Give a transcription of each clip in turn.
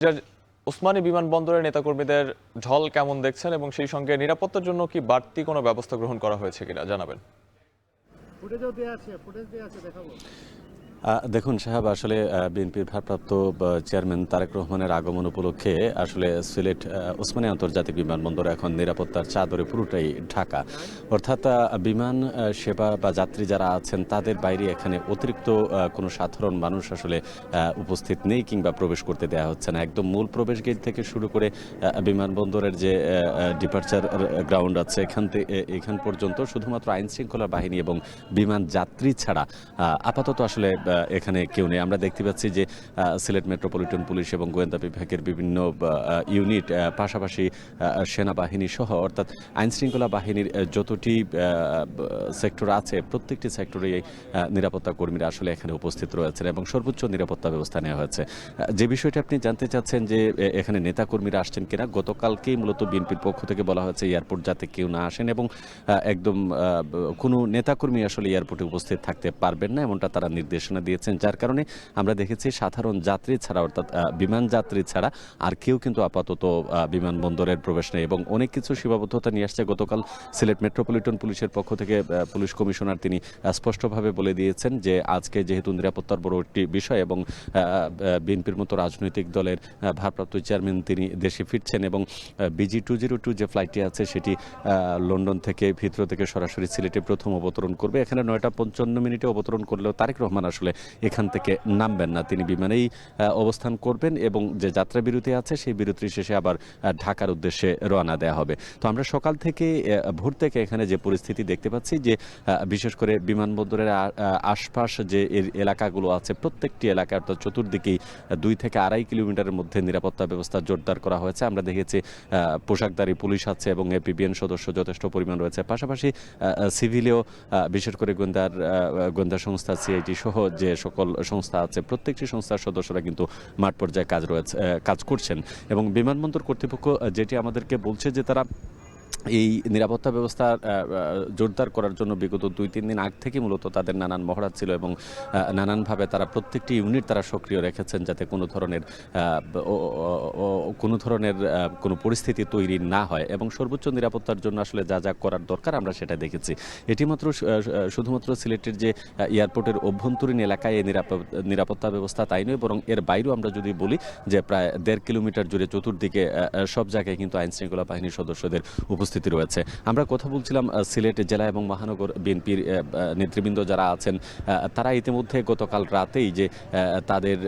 ওসমানী বিমানবন্দরের নেতাকর্মীদের ঢল কেমন দেখছেন এবং সেই সঙ্গে নিরাপত্তার জন্য কি বাড়তি কোনো ব্যবস্থা গ্রহণ করা হয়েছে কিনা জানাবেন। দেখুন সাহেব, আসলে বিএনপির ভারপ্রাপ্ত চেয়ারম্যান তারেক রহমানের আগমন উপলক্ষে আসলে সিলেট ওসমানী আন্তর্জাতিক বিমানবন্দর এখন নিরাপত্তার চাদরে পুরোটাই ঢাকা। অর্থাৎ বিমান সেবা বা যাত্রী যারা আছেন তাদের বাইরে এখানে অতিরিক্ত কোনো সাধারণ মানুষ আসলে উপস্থিত নেই কিংবা প্রবেশ করতে দেওয়া হচ্ছে না। একদম মূল প্রবেশ গেট থেকে শুরু করে বিমানবন্দরের যে ডিপার্চার গ্রাউন্ড আছে এখান পর্যন্ত শুধুমাত্র আইন শৃঙ্খলা বাহিনী এবং বিমান যাত্রী ছাড়া আপাতত আসলে এখানে কেউ নেই। আমরা দেখতে পাচ্ছি যে সিলেট মেট্রোপলিটন পুলিশ এবং গোয়েন্দা বিভাগের বিভিন্ন ইউনিট, পাশাপাশি সেনাবাহিনী সহ অর্থাৎ আইন শৃঙ্খলা বাহিনীর যতটি সেক্টর আছে প্রত্যেকটি সেক্টরে নিরাপত্তা কর্মীরা আসলে এখানে উপস্থিত রয়েছেন এবং সর্বোচ্চ নিরাপত্তা ব্যবস্থা নেওয়া হয়েছে। যে বিষয়টি আপনি জানতে চাচ্ছেন যে এখানে নেতাকর্মীরা আসছেন কিনা, গতকালকেই মূলত বিএনপির পক্ষ থেকে বলা হয়েছে এয়ারপোর্ট যাতে কেউ না আসেন এবং একদম কোনো নেতাকর্মী আসলে এয়ারপোর্টে উপস্থিত থাকতে পারবেন না, এমনটা তারা নির্দেশনা দিয়েছেন। যার কারণে আমরা দেখেছি সাধারণ যাত্রী ছাড়া অর্থাৎ বিমান যাত্রী ছাড়া আর কেউ কিন্তু আপাতত বিমানবন্দরের প্রবেশ নেই এবং অনেক কিছু সীমাবদ্ধতা নিয়ে আসছে। গতকাল সিলেট মেট্রোপলিটন পুলিশের পক্ষ থেকে পুলিশ কমিশনার তিনি স্পষ্টভাবে বলে দিয়েছেন যে আজকে যেহেতু নিরাপত্তার বড় একটি বিষয় এবং বিএনপির মতো রাজনৈতিক দলের ভারপ্রাপ্ত চেয়ারম্যান তিনি দেশে ফিরছেন এবং BG-202 যে ফ্লাইটটি আছে সেটি লন্ডন থেকে ভিতর থেকে সরাসরি সিলেটে প্রথম অবতরণ করবে। এখানে 9:55 অবতরণ করলেও তারেক রহমান আসলে এখান থেকে নামবেন না, তিনি বিমানেই অবস্থান করবেন এবং যে যাত্রা বিরতি আছে সেই বিরতি শেষে আবার ঢাকার উদ্দেশ্যে রওনা দেওয়া হবে। তো আমরা সকাল থেকে ভোর থেকে এখানে যে পরিস্থিতি দেখতে পাচ্ছি যে বিশেষ করে বিমানবন্দরের আশপাশ যে এলাকাগুলো আছে প্রত্যেকটি এলাকা অর্থাৎ চতুর্দিকেই 2 থেকে 2.5 কিলোমিটারের মধ্যে নিরাপত্তা ব্যবস্থা জোরদার করা হয়েছে। আমরা দেখেছি পোশাকধারী পুলিশ আছে এবং APBN সদস্য যথেষ্ট পরিমাণ রয়েছে, পাশাপাশি সিভিলেও বিশেষ করে গোয়েন্দা সংস্থা CID সহ যে সকল সংস্থা আছে প্রত্যেকটি সংস্থার সদস্যরা কিন্তু মাঠ পর্যায়ে কাজ করছেন এবং বিমানবন্দর কর্তৃপক্ষ যেটি আমাদেরকে বলছে যে তারা এই নিরাপত্তা ব্যবস্থা জোরদার করার জন্য বিগত 2-3 দিন আগ থেকে মূলত তাদের নানান মহড়া ছিল এবং নানানভাবে তারা প্রত্যেকটি ইউনিট তারা সক্রিয় রেখেছেন যাতে কোনো ধরনের কোনো পরিস্থিতি তৈরি না হয় এবং সর্বোচ্চ নিরাপত্তার জন্য আসলে যা যা করার দরকার আমরা সেটা দেখেছি। এটি শুধুমাত্র সিলেটের যে এয়ারপোর্টের অভ্যন্তরীণ এলাকায় এই নিরাপত্তা ব্যবস্থা তাই নয়, বরং এর বাইরেও আমরা যদি বলি যে প্রায় 1.5 কিলোমিটার জুড়ে চতুর্দিকে সব জায়গায় কিন্তু আইন শৃঙ্খলা বাহিনীর সদস্যদের উপস্থিতি রয়েছে। আমরা কথা বলছিলাম সিলেট জেলা এবং মহানগর বিএনপির নেতৃবৃন্দ যারা আছেন তারা ইতিমধ্যে গতকাল রাতেই যে তাদের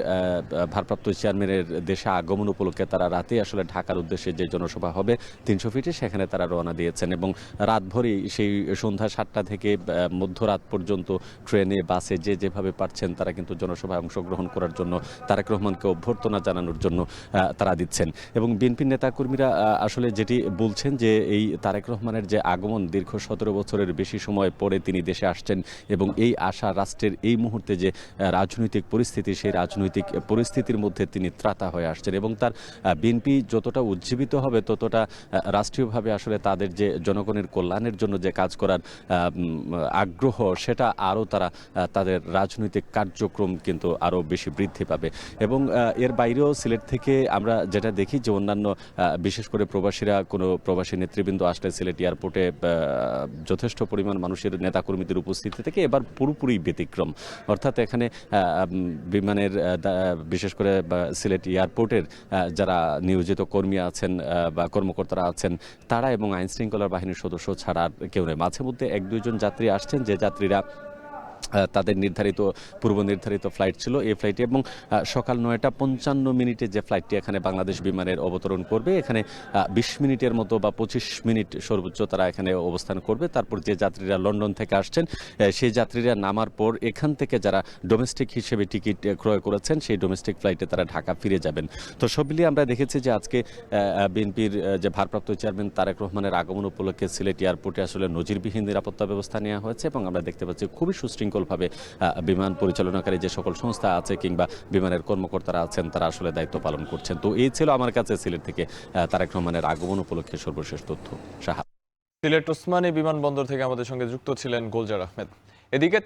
ভারপ্রাপ্ত চেয়ারম্যানের দেশে আগমন উপলক্ষে তারা রাতেই আসলে ঢাকার উদ্দেশ্যে যে জনসভা হবে 300 ফিটে সেখানে তারা রওনা দিয়েছেন এবং রাতভরই সেই সন্ধ্যা 7টা থেকে মধ্যরাত পর্যন্ত ট্রেনে বাসে যেভাবে পারছেন তারা কিন্তু জনসভায় অংশগ্রহণ করার জন্য তারেক রহমানকে অভ্যর্থনা জানানোর জন্য তারা দিচ্ছেন এবং বিএনপির নেতাকর্মীরা আসলে যেটি বলছেন যে এই তারেক রহমানের যে আগমন দীর্ঘ 17 বছরের বেশি সময় পরে তিনি দেশে আসছেন এবং এই আশা রাষ্ট্রের এই মুহূর্তে যে রাজনৈতিক পরিস্থিতি সেই রাজনৈতিক পরিস্থিতির মধ্যে তিনি ত্রাতা হয়ে আসছেন এবং তার বিএনপি যতটা উজ্জীবিত হবে ততটা রাষ্ট্রীয়ভাবে আসলে তাদের যে জনগণের কল্যাণের জন্য যে কাজ করার আগ্রহ সেটা আরও তাদের রাজনৈতিক কার্যক্রম কিন্তু আরও বেশি বৃদ্ধি পাবে এবং এর বাইরেও সিলেট থেকে আমরা যেটা দেখি যে অন্যান্য বিশেষ করে কোনো প্রবাসী নেতৃবৃন্দ আসলে সিলেট এয়ারপোর্টে যথেষ্ট পরিমাণ মানুষের নেতাকর্মীদের উপস্থিতি থেকে এবার পুরোপুরি ব্যতিক্রম। অর্থাৎ এখানে বিমানের বিশেষ করে সিলেট এয়ারপোর্টের যারা নিয়োজিত কর্মী আছেন বা কর্মকর্তারা আছেন তারা এবং আইন শৃঙ্খলা বাহিনীর সদস্য ছাড়া কেউ নেই। মাঝে মধ্যে 1-2 জন যাত্রী আসছেন যে যাত্রীরা তাদের পূর্ব নির্ধারিত ফ্লাইট ছিল এই ফ্লাইটে এবং সকাল 9:55 যে ফ্লাইটটি এখানে বাংলাদেশ বিমানের অবতরণ করবে এখানে 20 মিনিটের মতো বা 25 মিনিট সর্বোচ্চ তারা এখানে অবস্থান করবে। তারপর যে যাত্রীরা লন্ডন থেকে আসছেন সেই যাত্রীরা নামার পর এখান থেকে যারা ডোমেস্টিক হিসেবে টিকিট ক্রয় করেছেন সেই ডোমেস্টিক ফ্লাইটে তারা ঢাকা ফিরে যাবেন। তো সব মিলিয়ে আমরা দেখেছি যে আজকে বিএনপির যে ভারপ্রাপ্ত চেয়ারম্যান তারেক রহমানের আগমন উপলক্ষে সিলেট এয়ারপোর্টে আসলে নজিরবিহীন নিরাপত্তা ব্যবস্থা নেওয়া হয়েছে এবং আমরা দেখতে পাচ্ছি খুবই সুশৃঙ্খলভাবে বিমান পরিচালনাকারী যে সকল সংস্থা আছে কিংবা বিমানের কর্মকর্তারা আছেন তারা আসলে দায়িত্ব পালন করছেন। তো এই ছিল আমার কাছে সিলেট থেকে তারেক রহমানের আগমন উপলক্ষে সর্বশেষ তথ্য। সিলেট ওসমানী বিমানবন্দর থেকে আমাদের সঙ্গে যুক্ত ছিলেন গোলজার আহমেদ। এদিকে